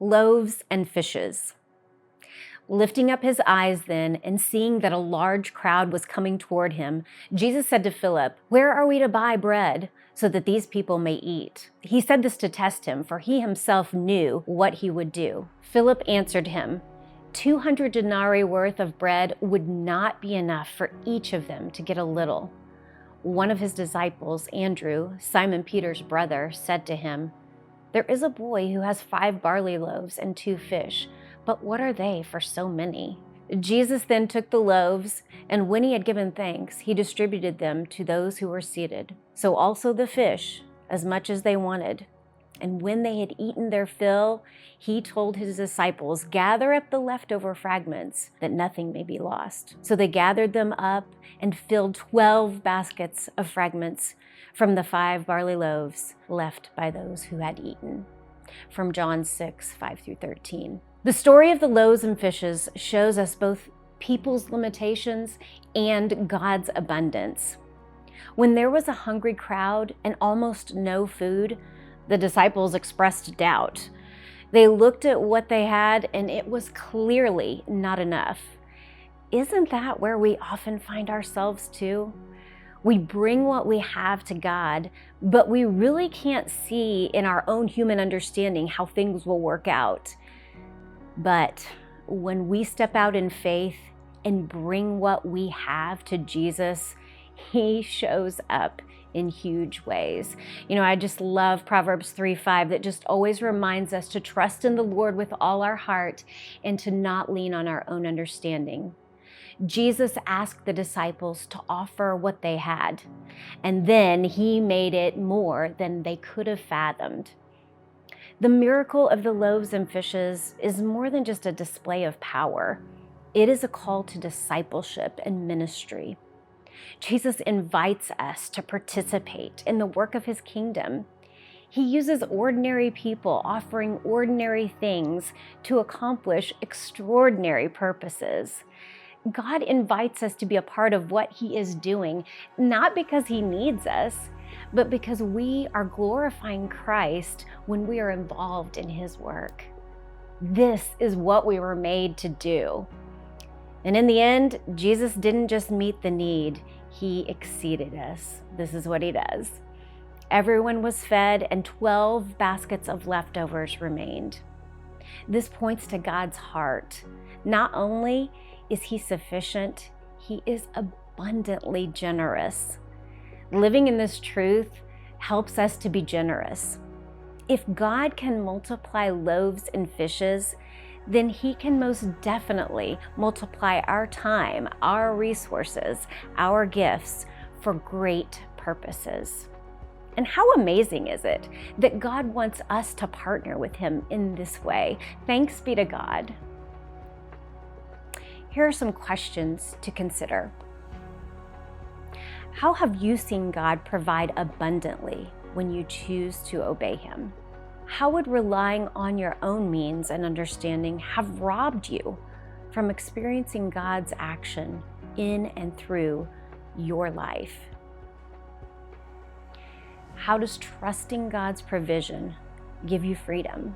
Loaves and Fishes. Lifting up his eyes then, and seeing that a large crowd was coming toward him, Jesus said to Philip, "Where are we to buy bread so that these people may eat?" He said this to test him, for he himself knew what he would do. Philip answered him, 200 denarii worth of bread would not be enough for each of them to get a little. One of his disciples, Andrew, Simon Peter's brother, said to him, "There is a boy who has 5 barley loaves and 2 fish, but what are they for so many?" Jesus then took the loaves, and when he had given thanks, he distributed them to those who were seated. So also the fish, as much as they wanted. And when they had eaten their fill, he told his disciples, "Gather up the leftover fragments, that nothing may be lost." So they gathered them up and filled 12 baskets of fragments from the 5 barley loaves left by those who had eaten. From John 6, 5-13. The story of the loaves and fishes shows us both people's limitations and God's abundance. When there was a hungry crowd and almost no food, the disciples expressed doubt. They looked at what they had, and it was clearly not enough. Isn't that where we often find ourselves too? We bring what we have to God, but we really can't see in our own human understanding how things will work out. But when we step out in faith and bring what we have to Jesus, he shows up in huge ways. I just love Proverbs 3:5 that just always reminds us to trust in the Lord with all our heart and to not lean on our own understanding. Jesus asked the disciples to offer what they had, and then he made it more than they could have fathomed. The miracle of the loaves and fishes is more than just a display of power. It is a call to discipleship and ministry. Jesus invites us to participate in the work of his kingdom. He uses ordinary people offering ordinary things to accomplish extraordinary purposes. God invites us to be a part of what he is doing, not because he needs us, but because we are glorifying Christ when we are involved in his work. This is what we were made to do. And in the end, Jesus didn't just meet the need, he exceeded us. This is what he does. Everyone was fed, and 12 baskets of leftovers remained. This points to God's heart. Not only is he sufficient, he is abundantly generous. Living in this truth helps us to be generous. If God can multiply loaves and fishes, then he can most definitely multiply our time, our resources, our gifts for great purposes. And how amazing is it that God wants us to partner with him in this way? Thanks be to God. Here are some questions to consider. How have you seen God provide abundantly when you choose to obey him? How would relying on your own means and understanding have robbed you from experiencing God's action in and through your life? How does trusting God's provision give you freedom?